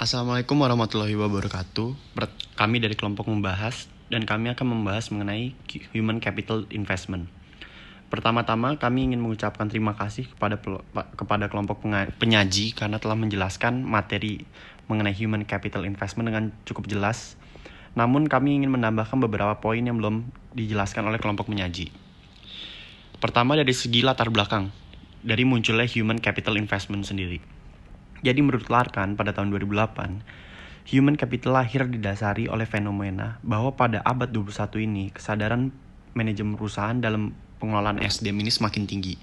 Assalamualaikum warahmatullahi wabarakatuh. Kami dari kelompok membahas dan kami akan membahas mengenai human capital investment. Pertama-tama kami ingin mengucapkan terima kasih kepada kelompok penyaji karena telah menjelaskan materi mengenai human capital investment dengan cukup jelas. Namun kami ingin menambahkan beberapa poin yang belum dijelaskan oleh kelompok penyaji. Pertama dari segi latar belakang dari munculnya human capital investment sendiri. Jadi menurut Larkan pada tahun 2008, human capital lahir didasari oleh fenomena bahwa pada abad 21 ini kesadaran manajemen perusahaan dalam pengelolaan SDM ini semakin tinggi.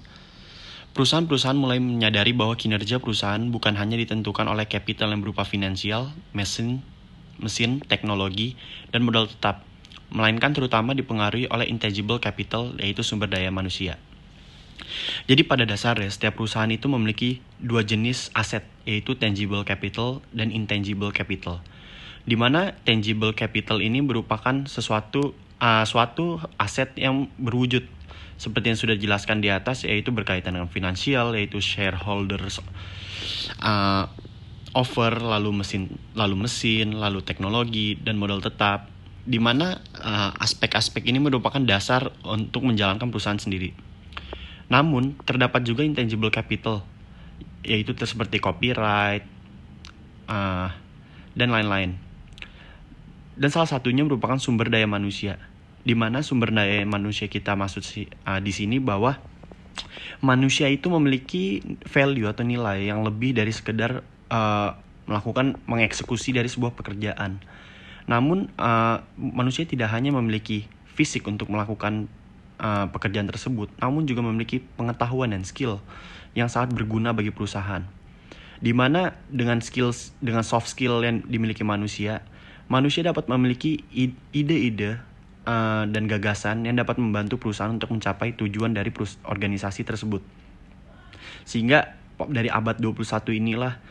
Perusahaan-perusahaan mulai menyadari bahwa kinerja perusahaan bukan hanya ditentukan oleh capital yang berupa finansial, mesin, teknologi, dan modal tetap, melainkan terutama dipengaruhi oleh intangible capital, yaitu sumber daya manusia. Jadi pada dasarnya setiap perusahaan itu memiliki dua jenis aset, yaitu tangible capital dan intangible capital. Di mana tangible capital ini merupakan suatu aset yang berwujud seperti yang sudah dijelaskan di atas, yaitu berkaitan dengan finansial, yaitu shareholders offer, lalu mesin, lalu teknologi dan modal tetap. Di mana aspek-aspek ini merupakan dasar untuk menjalankan perusahaan sendiri. Namun, terdapat juga intangible capital, yaitu seperti copyright, dan lain-lain. Dan salah satunya merupakan sumber daya manusia, di mana sumber daya manusia kita maksud di sini bahwa manusia itu memiliki value atau nilai yang lebih dari sekedar mengeksekusi dari sebuah pekerjaan. Namun, manusia tidak hanya memiliki fisik untuk melakukan pekerjaan tersebut, namun juga memiliki pengetahuan dan skill yang sangat berguna bagi perusahaan. Di mana dengan soft skill yang dimiliki manusia dapat memiliki ide-ide dan gagasan yang dapat membantu perusahaan untuk mencapai tujuan dari organisasi tersebut. Sehingga dari abad 21 inilah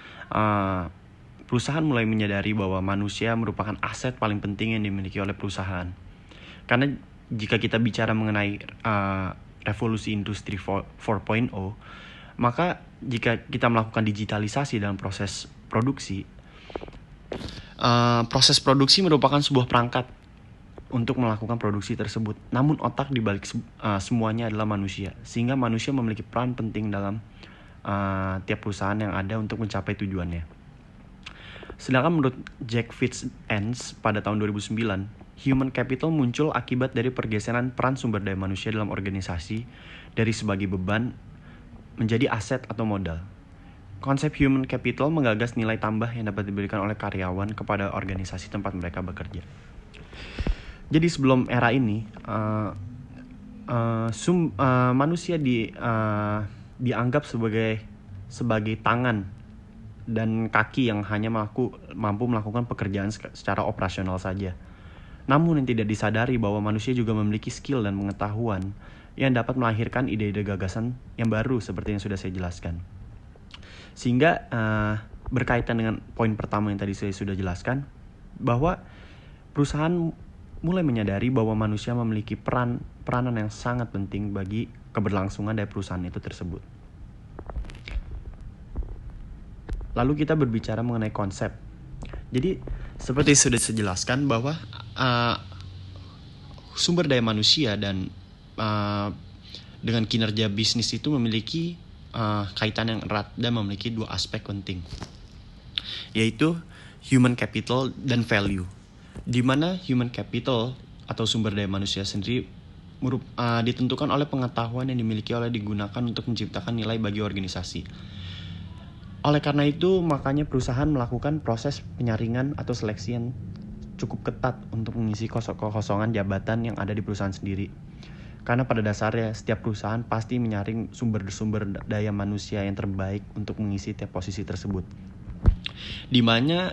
perusahaan mulai menyadari bahwa manusia merupakan aset paling penting yang dimiliki oleh perusahaan. Karena jika kita bicara mengenai revolusi industri 4.0, maka jika kita melakukan digitalisasi dalam proses produksi merupakan sebuah perangkat untuk melakukan produksi tersebut. Namun otak dibalik semuanya adalah manusia, sehingga manusia memiliki peran penting dalam tiap perusahaan yang ada untuk mencapai tujuannya. Sedangkan menurut Jack Fitz-Enns pada tahun 2009, human capital muncul akibat dari pergeseran peran sumber daya manusia dalam organisasi dari sebagai beban menjadi aset atau modal. Konsep human capital menggagas nilai tambah yang dapat diberikan oleh karyawan kepada organisasi tempat mereka bekerja. Jadi sebelum era ini, manusia dianggap sebagai tangan dan kaki yang hanya mampu melakukan pekerjaan secara operasional saja. Namun yang tidak disadari bahwa manusia juga memiliki skill dan pengetahuan yang dapat melahirkan ide-ide gagasan yang baru seperti yang sudah saya jelaskan. Sehingga berkaitan dengan poin pertama yang tadi saya sudah jelaskan, bahwa perusahaan mulai menyadari bahwa manusia memiliki peranan yang sangat penting bagi keberlangsungan dari perusahaan itu tersebut. Lalu kita berbicara mengenai konsep. Jadi seperti sudah saya jelaskan bahwa sumber daya manusia dan dengan kinerja bisnis itu memiliki kaitan yang erat dan memiliki dua aspek penting, yaitu human capital dan value. Di mana human capital atau sumber daya manusia sendiri ditentukan oleh pengetahuan yang digunakan untuk menciptakan nilai bagi organisasi. Oleh karena itu, makanya perusahaan melakukan proses penyaringan atau seleksi yang cukup ketat untuk mengisi kekosongan jabatan yang ada di perusahaan sendiri. Karena pada dasarnya, setiap perusahaan pasti menyaring sumber-sumber daya manusia yang terbaik untuk mengisi tiap posisi tersebut. Di mana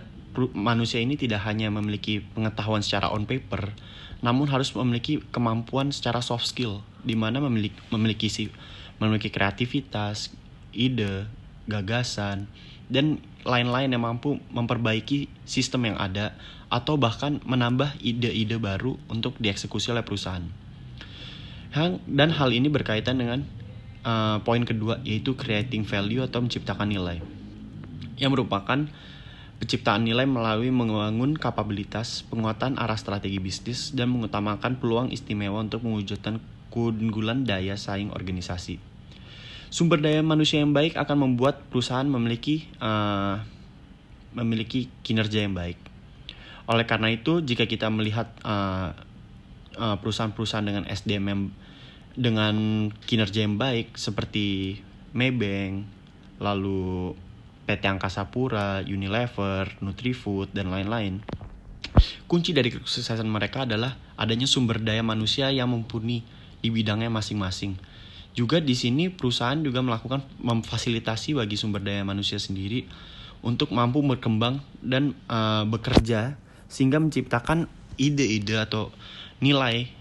manusia ini tidak hanya memiliki pengetahuan secara on paper, namun harus memiliki kemampuan secara soft skill, di mana memiliki kreativitas, ide, gagasan, dan lain-lain yang mampu memperbaiki sistem yang ada atau bahkan menambah ide-ide baru untuk dieksekusi oleh perusahaan. Dan hal ini berkaitan dengan poin kedua, yaitu creating value atau menciptakan nilai, yang merupakan Penciptaan nilai melalui membangun kapabilitas, penguatan arah strategi bisnis, dan mengutamakan peluang istimewa untuk mewujudkan keunggulan daya saing organisasi. Sumber daya manusia yang baik akan membuat perusahaan memiliki kinerja yang baik. Oleh karena itu, jika kita melihat perusahaan-perusahaan dengan SDM dengan kinerja yang baik seperti Maybank, lalu PT Angkasa Pura, Unilever, Nutrifood, dan lain-lain. Kunci dari kesuksesan mereka adalah adanya sumber daya manusia yang mumpuni di bidangnya masing-masing. Juga di sini perusahaan juga melakukan memfasilitasi bagi sumber daya manusia sendiri untuk mampu berkembang dan bekerja sehingga menciptakan ide-ide atau nilai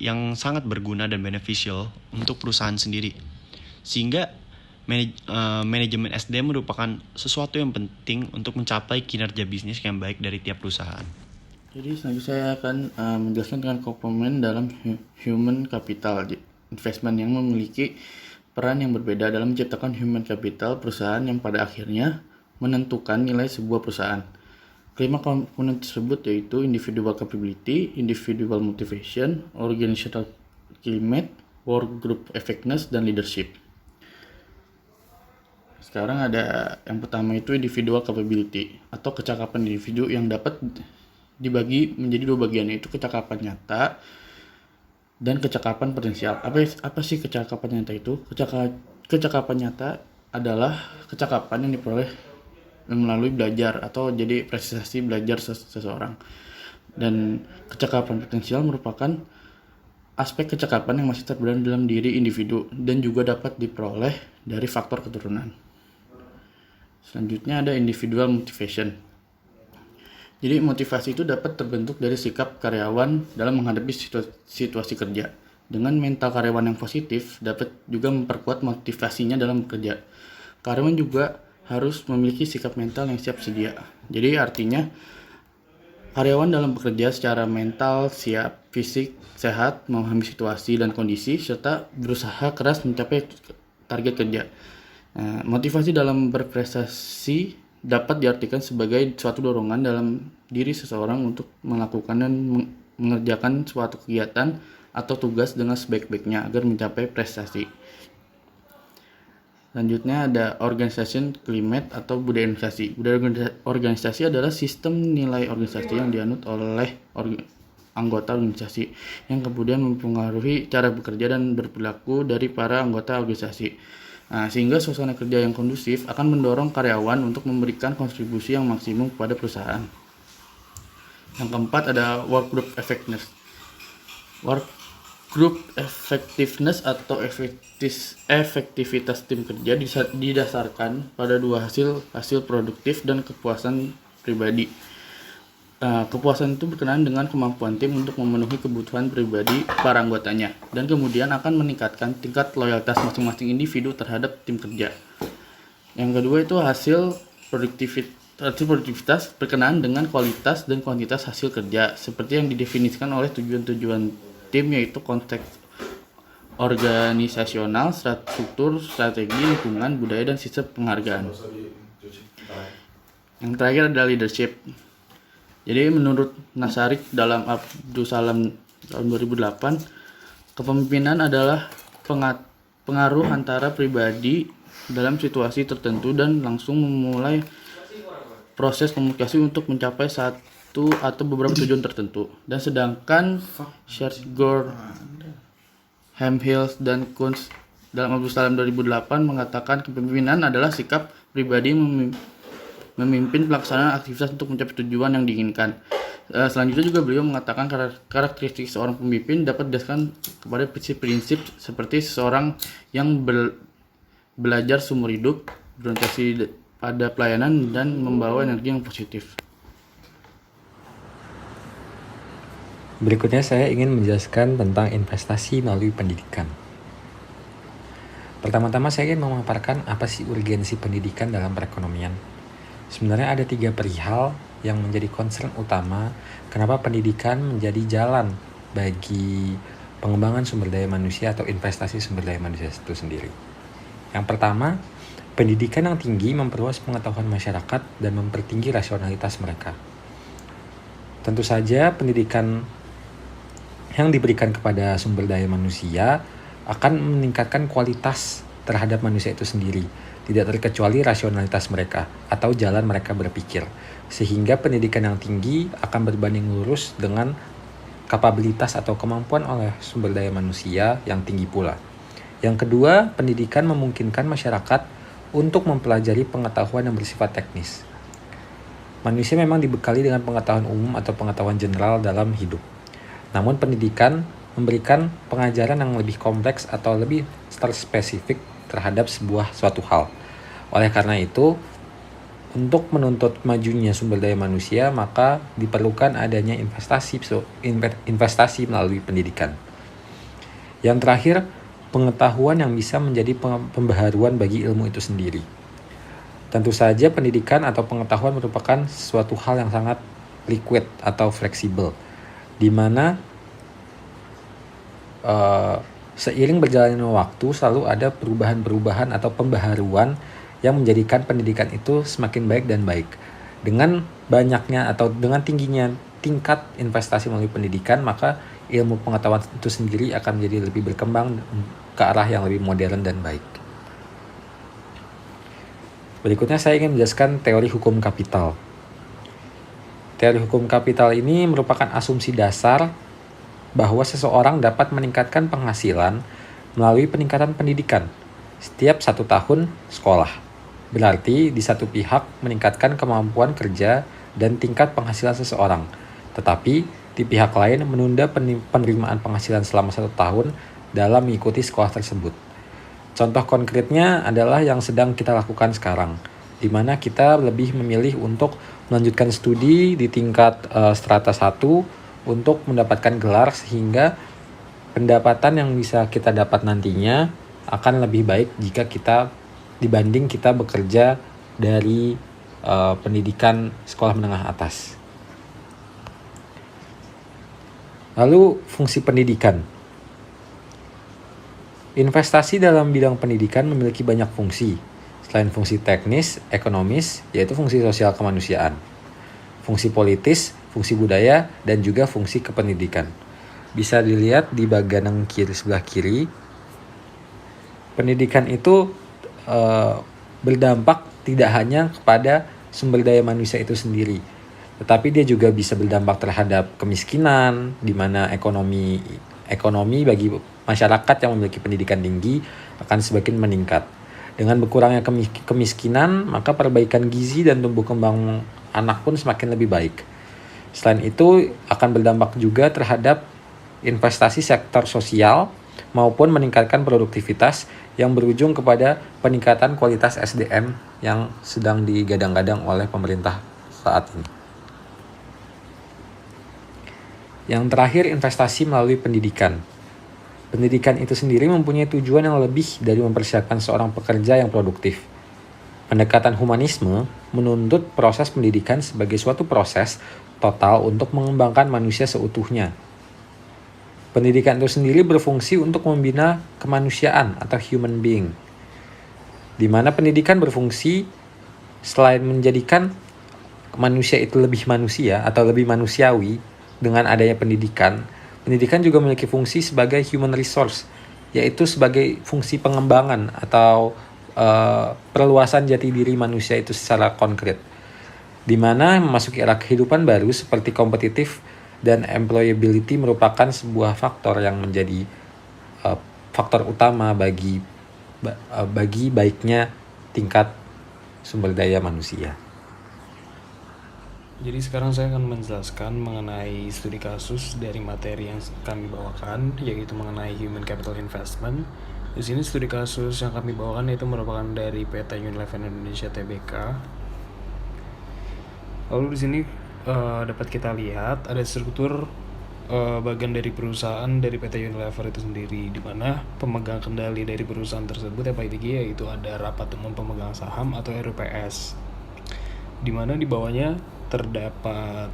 yang sangat berguna dan beneficial untuk perusahaan sendiri. Sehingga manajemen SDM merupakan sesuatu yang penting untuk mencapai kinerja bisnis yang baik dari tiap perusahaan. Jadi selanjutnya saya akan menjelaskan tentang komponen dalam human capital investment yang memiliki peran yang berbeda dalam menciptakan human capital perusahaan yang pada akhirnya menentukan nilai sebuah perusahaan. Kelima komponen tersebut yaitu individual capability, individual motivation, organizational climate, work group effectiveness, dan leadership. Sekarang ada yang pertama itu individual capability atau kecakapan individu yang dapat dibagi menjadi dua bagian, yaitu kecakapan nyata dan kecakapan potensial. Apa sih kecakapan nyata itu? Kecakapan nyata adalah kecakapan yang diperoleh melalui belajar atau jadi prestasi belajar seseorang. Dan kecakapan potensial merupakan aspek kecakapan yang masih terpendam dalam diri individu dan juga dapat diperoleh dari faktor keturunan. Selanjutnya ada individual motivation. Jadi motivasi itu dapat terbentuk dari sikap karyawan dalam menghadapi situasi kerja. Dengan mental karyawan yang positif dapat juga memperkuat motivasinya dalam bekerja. Karyawan juga harus memiliki sikap mental yang siap sedia. Jadi artinya karyawan dalam bekerja secara mental siap, fisik sehat, memahami situasi dan kondisi, serta berusaha keras mencapai target kerja. Motivasi dalam berprestasi dapat diartikan sebagai suatu dorongan dalam diri seseorang untuk melakukan dan mengerjakan suatu kegiatan atau tugas dengan sebaik-baiknya agar mencapai prestasi. Selanjutnya ada organization climate atau budaya organisasi. Budaya organisasi adalah sistem nilai organisasi yang dianut oleh anggota organisasi yang kemudian mempengaruhi cara bekerja dan berperilaku dari para anggota organisasi. Sehingga suasana kerja yang kondusif akan mendorong karyawan untuk memberikan kontribusi yang maksimum kepada perusahaan. Yang keempat ada work group effectiveness. Work group effectiveness atau efektivitas tim kerja didasarkan pada dua hasil produktif dan kepuasan pribadi. Kepuasan itu berkenaan dengan kemampuan tim untuk memenuhi kebutuhan pribadi para anggotanya dan kemudian akan meningkatkan tingkat loyalitas masing-masing individu terhadap tim kerja. Yang kedua itu hasil produktivitas berkenaan dengan kualitas dan kuantitas hasil kerja seperti yang didefinisikan oleh tujuan-tujuan tim, yaitu konteks organisasional, struktur, strategi, lingkungan, budaya, dan sistem penghargaan. Yang terakhir adalah leadership. Jadi menurut Nasarik dalam Abdus Salam tahun 2008, kepemimpinan adalah pengaruh antara pribadi dalam situasi tertentu dan langsung memulai proses komunikasi untuk mencapai satu atau beberapa tujuan tertentu. Dan sedangkan Schertgord, Helmholtz, dan Kunz dalam Abdus Salam 2008 mengatakan kepemimpinan adalah sikap pribadi memimpin pelaksanaan aktivitas untuk mencapai tujuan yang diinginkan. Selanjutnya juga beliau mengatakan karakteristik seorang pemimpin dapat didasarkan kepada prinsip-prinsip seperti seseorang yang belajar seumur hidup, berorientasi pada pelayanan, dan membawa energi yang positif. Berikutnya saya ingin menjelaskan tentang investasi melalui pendidikan. Pertama-tama saya ingin memaparkan apa sih urgensi pendidikan dalam perekonomian. Sebenarnya ada 3 perihal yang menjadi concern utama kenapa pendidikan menjadi jalan bagi pengembangan sumber daya manusia atau investasi sumber daya manusia itu sendiri. Yang pertama, Pendidikan yang tinggi memperluas pengetahuan masyarakat dan mempertinggi rasionalitas mereka. Tentu saja pendidikan yang diberikan kepada sumber daya manusia akan meningkatkan kualitas terhadap manusia itu sendiri, tidak terkecuali rasionalitas mereka atau jalan mereka berpikir. Sehingga pendidikan yang tinggi akan berbanding lurus dengan kapabilitas atau kemampuan oleh sumber daya manusia yang tinggi pula. Yang kedua, pendidikan memungkinkan masyarakat untuk mempelajari pengetahuan yang bersifat teknis. Manusia memang dibekali dengan pengetahuan umum atau pengetahuan general dalam hidup. Namun pendidikan memberikan pengajaran yang lebih kompleks atau lebih spesifik terhadap suatu hal. Oleh karena itu, untuk menuntut majunya sumber daya manusia, maka diperlukan adanya investasi melalui pendidikan. Yang terakhir, pengetahuan yang bisa menjadi pembaharuan bagi ilmu itu sendiri. Tentu saja pendidikan atau pengetahuan merupakan suatu hal yang sangat liquid atau fleksibel, di mana seiring berjalannya waktu selalu ada perubahan-perubahan atau pembaharuan yang menjadikan pendidikan itu semakin baik dan baik. Dengan banyaknya atau dengan tingginya tingkat investasi melalui pendidikan, maka ilmu pengetahuan itu sendiri akan menjadi lebih berkembang ke arah yang lebih modern dan baik. Berikutnya saya ingin menjelaskan teori hukum kapital. Teori hukum kapital ini merupakan asumsi dasar bahwa seseorang dapat meningkatkan penghasilan melalui peningkatan pendidikan setiap 1 tahun sekolah. Berarti di satu pihak meningkatkan kemampuan kerja dan tingkat penghasilan seseorang, tetapi di pihak lain menunda penerimaan penghasilan selama 1 tahun dalam mengikuti sekolah tersebut. Contoh konkretnya adalah yang sedang kita lakukan sekarang, di mana kita lebih memilih untuk melanjutkan studi di tingkat strata 1 untuk mendapatkan gelar, sehingga pendapatan yang bisa kita dapat nantinya akan lebih baik jika kita dibanding kita bekerja dari pendidikan sekolah menengah atas. Lalu fungsi pendidikan. Investasi dalam bidang pendidikan memiliki banyak fungsi. Selain fungsi teknis, ekonomis, yaitu fungsi sosial kemanusiaan, fungsi politis, fungsi budaya, dan juga fungsi kependidikan. Bisa dilihat di bagian yang sebelah kiri. Pendidikan itu berdampak tidak hanya kepada sumber daya manusia itu sendiri, tetapi dia juga bisa berdampak terhadap kemiskinan, di mana ekonomi bagi masyarakat yang memiliki pendidikan tinggi akan semakin meningkat. Dengan berkurangnya kemiskinan, maka perbaikan gizi dan tumbuh kembang anak pun semakin lebih baik. Selain itu, akan berdampak juga terhadap investasi sektor sosial maupun meningkatkan produktivitas yang berujung kepada peningkatan kualitas SDM yang sedang digadang-gadang oleh pemerintah saat ini. Yang terakhir, investasi melalui pendidikan. Pendidikan itu sendiri mempunyai tujuan yang lebih dari mempersiapkan seorang pekerja yang produktif. Pendekatan humanisme menuntut proses pendidikan sebagai suatu proses total untuk mengembangkan manusia seutuhnya. Pendidikan itu sendiri berfungsi untuk membina kemanusiaan atau human being, di mana pendidikan berfungsi selain menjadikan manusia itu lebih manusia atau lebih manusiawi dengan adanya pendidikan. Pendidikan juga memiliki fungsi sebagai human resource, yaitu sebagai fungsi pengembangan atau perluasan jati diri manusia itu secara konkret, di mana memasuki era kehidupan baru seperti kompetitif dan employability merupakan sebuah faktor yang menjadi faktor utama bagi baiknya tingkat sumber daya manusia. Jadi sekarang saya akan menjelaskan mengenai studi kasus dari materi yang kami bawakan, yaitu mengenai Human Capital Investment. Di sini studi kasus yang kami bawakan itu merupakan dari PT Unilever Indonesia Tbk. Lalu di sini dapat kita lihat ada struktur bagian dari perusahaan dari PT Unilever itu sendiri, di mana pemegang kendali dari perusahaan tersebut PITG, yaitu ada Rapat Umum Pemegang Saham atau RUPS, di mana di bawahnya terdapat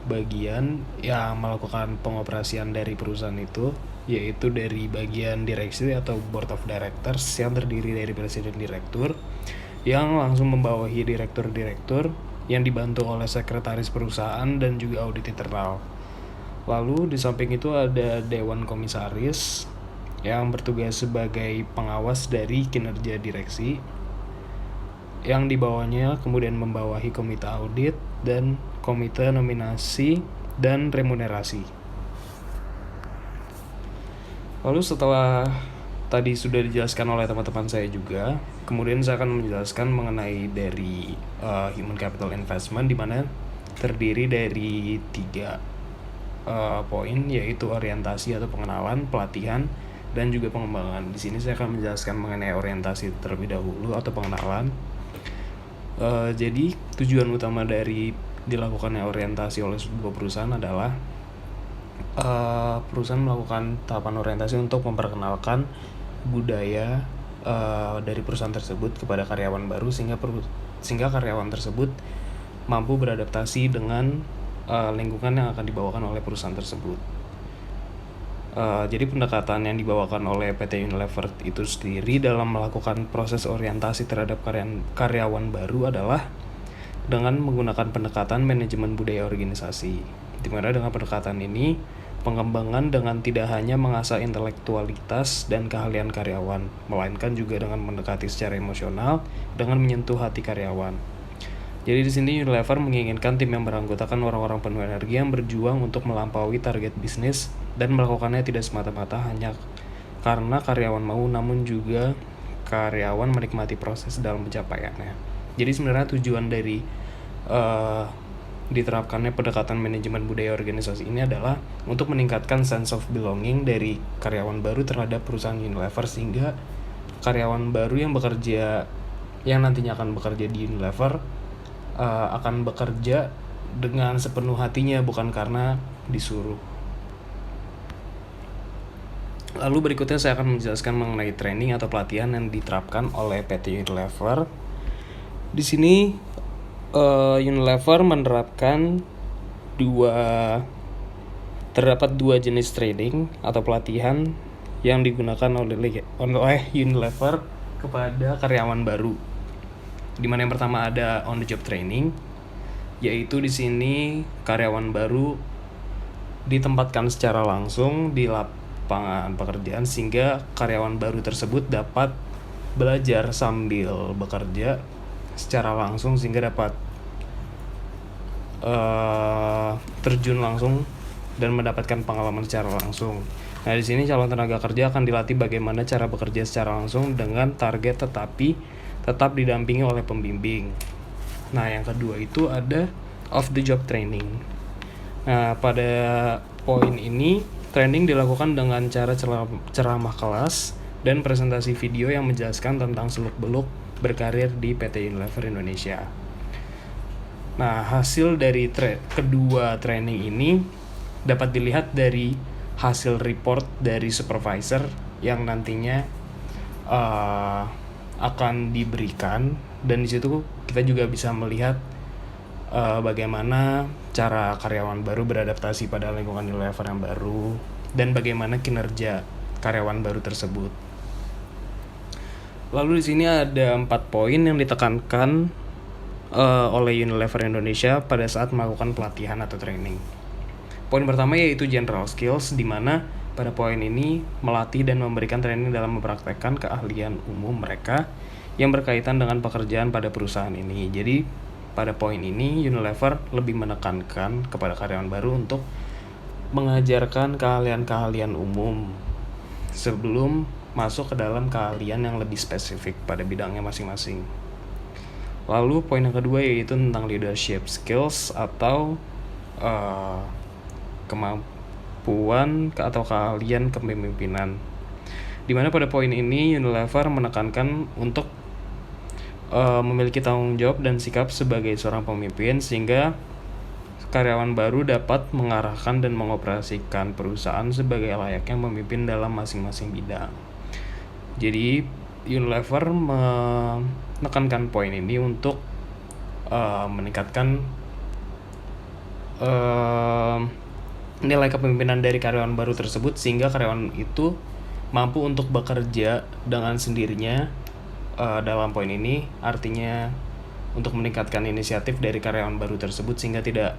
bagian yang melakukan pengoperasian dari perusahaan itu, yaitu dari bagian direksi atau board of directors yang terdiri dari presiden direktur yang langsung membawahi direktur-direktur yang dibantu oleh sekretaris perusahaan dan juga audit internal. Lalu di samping itu ada dewan komisaris yang bertugas sebagai pengawas dari kinerja direksi, yang di bawahnya kemudian membawahi komite audit dan komite nominasi dan remunerasi. Lalu setelah tadi sudah dijelaskan oleh teman-teman saya juga, kemudian saya akan menjelaskan mengenai dari human capital investment, di mana terdiri dari 3 poin, yaitu orientasi atau pengenalan, pelatihan, dan juga pengembangan. Di sini saya akan menjelaskan mengenai orientasi terlebih dahulu atau pengenalan. Jadi tujuan utama dari dilakukannya orientasi oleh sebuah perusahaan adalah perusahaan melakukan tahapan orientasi untuk memperkenalkan budaya dari perusahaan tersebut kepada karyawan baru, sehingga karyawan tersebut mampu beradaptasi dengan lingkungan yang akan dibawakan oleh perusahaan tersebut. Jadi pendekatan yang dibawakan oleh PT Unilever itu sendiri dalam melakukan proses orientasi terhadap karyawan baru adalah dengan menggunakan pendekatan manajemen budaya organisasi, di mana dengan pendekatan ini pengembangan dengan tidak hanya mengasah intelektualitas dan keahlian karyawan, melainkan juga dengan mendekati secara emosional dengan menyentuh hati karyawan. Jadi di sini Unilever menginginkan tim yang beranggotakan orang-orang penuh energi yang berjuang untuk melampaui target bisnis dan melakukannya tidak semata-mata hanya karena karyawan mau, namun juga karyawan menikmati proses dalam pencapaiannya. Jadi sebenarnya tujuan dari diterapkannya pendekatan manajemen budaya organisasi ini adalah untuk meningkatkan sense of belonging dari karyawan baru terhadap perusahaan Unilever, sehingga karyawan baru yang nantinya akan bekerja di Unilever akan bekerja dengan sepenuh hatinya, bukan karena disuruh. Lalu berikutnya saya akan menjelaskan mengenai training atau pelatihan yang diterapkan oleh PT Unilever. Di sini Unilever menerapkan terdapat dua jenis training atau pelatihan yang digunakan oleh Unilever kepada karyawan baru. Di mana yang pertama ada on the job training, yaitu di sini karyawan baru ditempatkan secara langsung di lapangan pekerjaan, sehingga karyawan baru tersebut dapat belajar sambil bekerja secara langsung, sehingga dapat terjun langsung dan mendapatkan pengalaman secara langsung. Nah, di sini calon tenaga kerja akan dilatih bagaimana cara bekerja secara langsung dengan target, tetapi tetap didampingi oleh pembimbing. Nah, yang kedua itu ada off the job training. Nah, pada poin ini training dilakukan dengan cara ceramah kelas dan presentasi video yang menjelaskan tentang seluk-beluk berkarir di PT Unilever Indonesia. Nah, hasil dari kedua training ini dapat dilihat dari hasil report dari supervisor yang nantinya akan diberikan, dan di situ kita juga bisa melihat bagaimana cara karyawan baru beradaptasi pada lingkungan Unilever yang baru dan bagaimana kinerja karyawan baru tersebut. Lalu di sini ada 4 poin yang ditekankan oleh Unilever Indonesia pada saat melakukan pelatihan atau training. Poin pertama yaitu general skills, di mana pada poin ini melatih dan memberikan training dalam mempraktekkan keahlian umum mereka yang berkaitan dengan pekerjaan pada perusahaan ini. Jadi pada poin ini Unilever lebih menekankan kepada karyawan baru untuk mengajarkan keahlian-keahlian umum sebelum masuk ke dalam keahlian yang lebih spesifik pada bidangnya masing-masing. Lalu poin yang kedua yaitu tentang leadership skills atau kemampuan atau keahlian kepemimpinan. Di mana pada poin ini Unilever menekankan untuk memiliki tanggung jawab dan sikap sebagai seorang pemimpin, sehingga karyawan baru dapat mengarahkan dan mengoperasikan perusahaan sebagai layaknya memimpin dalam masing-masing bidang. Jadi Unilever menekankan poin ini untuk meningkatkan nilai kepemimpinan dari karyawan baru tersebut sehingga karyawan itu mampu untuk bekerja dengan sendirinya. Dalam poin ini artinya untuk meningkatkan inisiatif dari karyawan baru tersebut sehingga tidak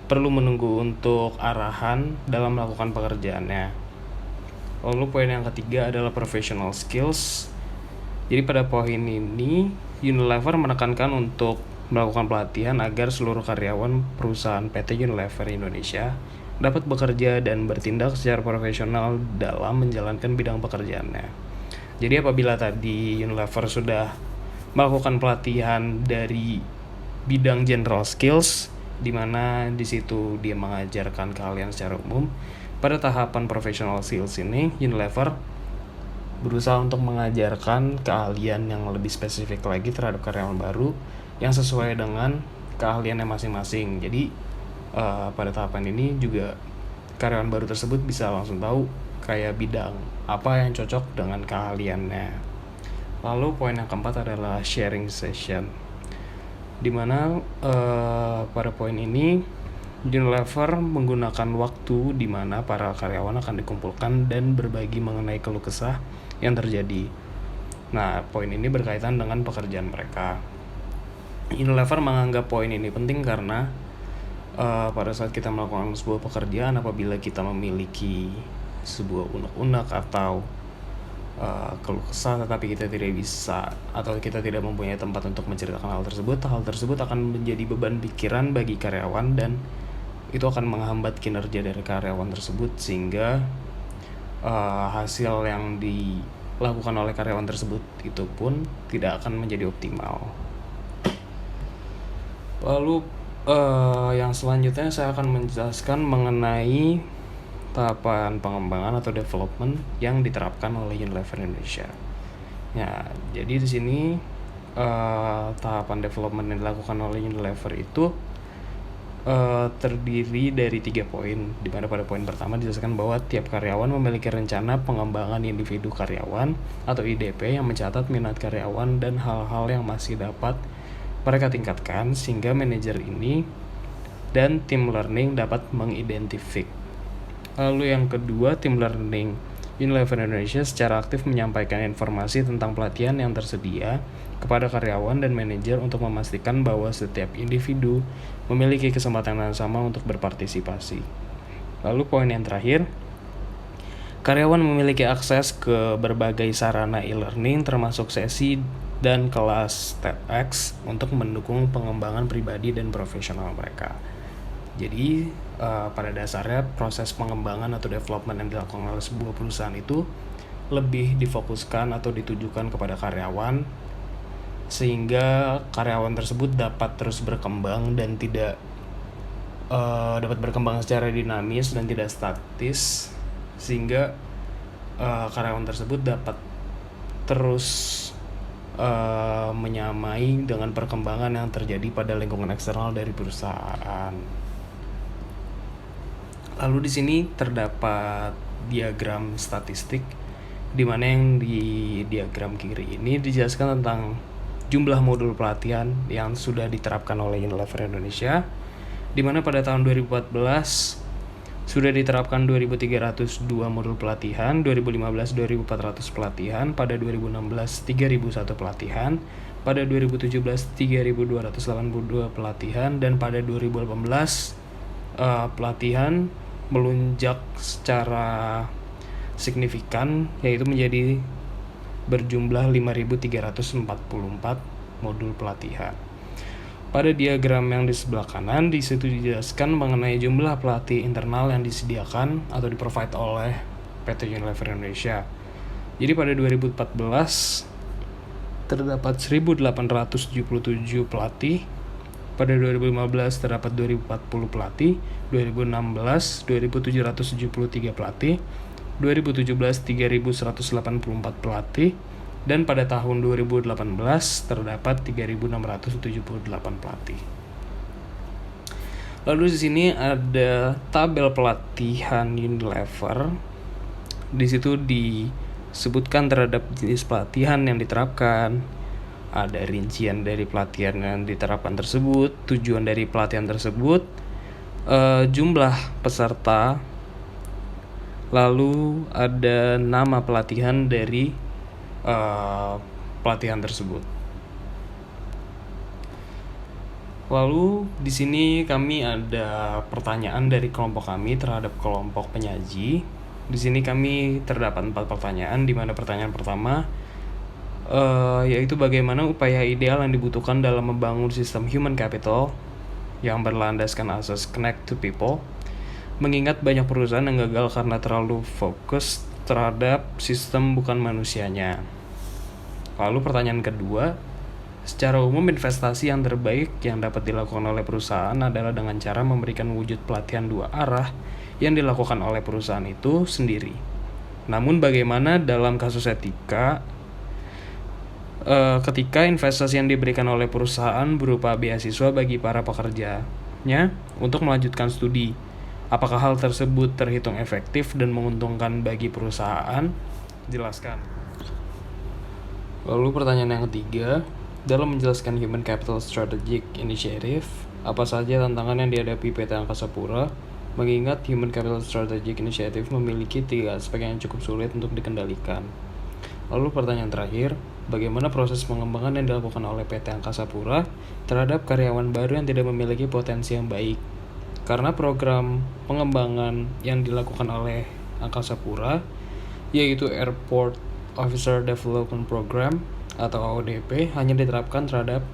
perlu menunggu untuk arahan dalam melakukan pekerjaannya. Lalu poin yang ketiga adalah professional skills. Jadi pada poin ini Unilever menekankan untuk melakukan pelatihan agar seluruh karyawan perusahaan PT Unilever Indonesia dapat bekerja dan bertindak secara profesional dalam menjalankan bidang pekerjaannya. Jadi apabila tadi Unilever sudah melakukan pelatihan dari bidang general skills, di mana di situ dia mengajarkan keahlian secara umum, pada tahapan professional skills ini Unilever berusaha untuk mengajarkan keahlian yang lebih spesifik lagi terhadap karyawan baru yang sesuai dengan keahliannya masing-masing. Jadi pada tahapan ini juga karyawan baru tersebut bisa langsung tahu kayak bidang apa yang cocok dengan keahliannya. Lalu poin yang keempat adalah sharing session, dimana pada poin ini Unilever menggunakan waktu di mana para karyawan akan dikumpulkan dan berbagi mengenai keluh kesah yang terjadi. Nah, poin ini berkaitan dengan pekerjaan mereka. Unilever menganggap poin ini penting karena pada saat kita melakukan sebuah pekerjaan, apabila kita memiliki sebuah unek-unek atau keluh kesah tetapi kita tidak bisa atau kita tidak mempunyai tempat untuk menceritakan hal tersebut akan menjadi beban pikiran bagi karyawan dan itu akan menghambat kinerja dari karyawan tersebut sehingga hasil yang dilakukan oleh karyawan tersebut itu pun tidak akan menjadi optimal. Lalu yang selanjutnya saya akan menjelaskan mengenai tahapan pengembangan atau development yang diterapkan oleh Unilever Indonesia. Ya, jadi di sini tahapan development yang dilakukan oleh Unilever itu terdiri dari 3 poin, di mana pada poin pertama dijelaskan bahwa tiap karyawan memiliki rencana pengembangan individu karyawan atau IDP yang mencatat minat karyawan dan hal-hal yang masih dapat mereka tingkatkan sehingga manajer ini dan tim learning dapat mengidentifikasi. Lalu yang kedua, tim learning Unilever Indonesia secara aktif menyampaikan informasi tentang pelatihan yang tersedia kepada karyawan dan manajer untuk memastikan bahwa setiap individu memiliki kesempatan yang sama untuk berpartisipasi. Lalu poin yang terakhir, karyawan memiliki akses ke berbagai sarana e-learning termasuk sesi dan kelas TEDx untuk mendukung pengembangan pribadi dan profesional mereka. Jadi pada dasarnya proses pengembangan atau development yang dilakukan oleh sebuah perusahaan itu lebih difokuskan atau ditujukan kepada karyawan sehingga karyawan tersebut dapat terus berkembang dan tidak dapat berkembang secara dinamis dan tidak statis sehingga karyawan tersebut dapat terus menyamai dengan perkembangan yang terjadi pada lingkungan eksternal dari perusahaan. Lalu di sini terdapat diagram statistik di mana yang di diagram kiri ini dijelaskan tentang jumlah modul pelatihan yang sudah diterapkan oleh Unilever Indonesia, di mana pada tahun 2014 sudah diterapkan 2.302 modul pelatihan, 2015 2.400 pelatihan, pada 2016 3.001 pelatihan, pada 2017 3.282 pelatihan, dan pada 2018 pelatihan melunjak secara signifikan yaitu menjadi berjumlah 5.344 modul pelatihan. Pada diagram yang di sebelah kanan, di situ dijelaskan mengenai jumlah pelatih internal yang disediakan atau di-provide oleh PT Unilever Indonesia. Jadi pada 2014 terdapat 1.877 pelatih, pada 2015 terdapat 2.040 pelatih, 2016 2.773 pelatih, 2017 3.184 pelatih, dan pada tahun 2018 terdapat 3.678 pelatih. Lalu di sini ada tabel pelatihan Unilever. Di situ disebutkan terhadap jenis pelatihan yang diterapkan, ada rincian dari pelatihan yang diterapkan tersebut, tujuan dari pelatihan tersebut, jumlah peserta, lalu ada nama pelatihan dari pelatihan tersebut. Lalu di sini kami ada pertanyaan dari kelompok kami terhadap kelompok penyaji. Di sini kami terdapat 4 pertanyaan, di mana pertanyaan pertama yaitu bagaimana upaya ideal yang dibutuhkan dalam membangun sistem human capital yang berlandaskan asas connect to people, mengingat banyak perusahaan yang gagal karena terlalu fokus terhadap sistem bukan manusianya. Lalu pertanyaan kedua, secara umum investasi yang terbaik yang dapat dilakukan oleh perusahaan adalah dengan cara memberikan wujud pelatihan 2 arah yang dilakukan oleh perusahaan itu sendiri. Namun bagaimana dalam kasus etika ketika investasi yang diberikan oleh perusahaan berupa beasiswa bagi para pekerjanya untuk melanjutkan studi? Apakah hal tersebut terhitung efektif dan menguntungkan bagi perusahaan? Jelaskan. Lalu pertanyaan yang ketiga, dalam menjelaskan Human Capital Strategic Initiative, apa saja tantangan yang dihadapi PT Angkasa Pura, mengingat Human Capital Strategic Initiative memiliki 3 aspek yang cukup sulit untuk dikendalikan. Lalu pertanyaan terakhir, bagaimana proses pengembangan yang dilakukan oleh PT Angkasa Pura terhadap karyawan baru yang tidak memiliki potensi yang baik? Karena program pengembangan yang dilakukan oleh Angkasa Pura, yaitu Airport Officer Development Program atau AODP, hanya diterapkan terhadap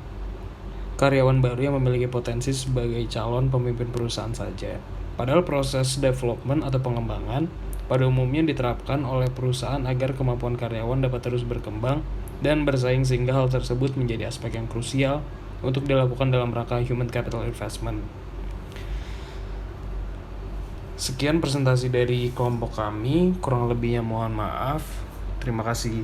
karyawan baru yang memiliki potensi sebagai calon pemimpin perusahaan saja. Padahal proses development atau pengembangan pada umumnya diterapkan oleh perusahaan agar kemampuan karyawan dapat terus berkembang dan bersaing, sehingga hal tersebut menjadi aspek yang krusial untuk dilakukan dalam rangka human capital investment. Sekian presentasi dari kelompok kami, kurang lebihnya mohon maaf. Terima kasih.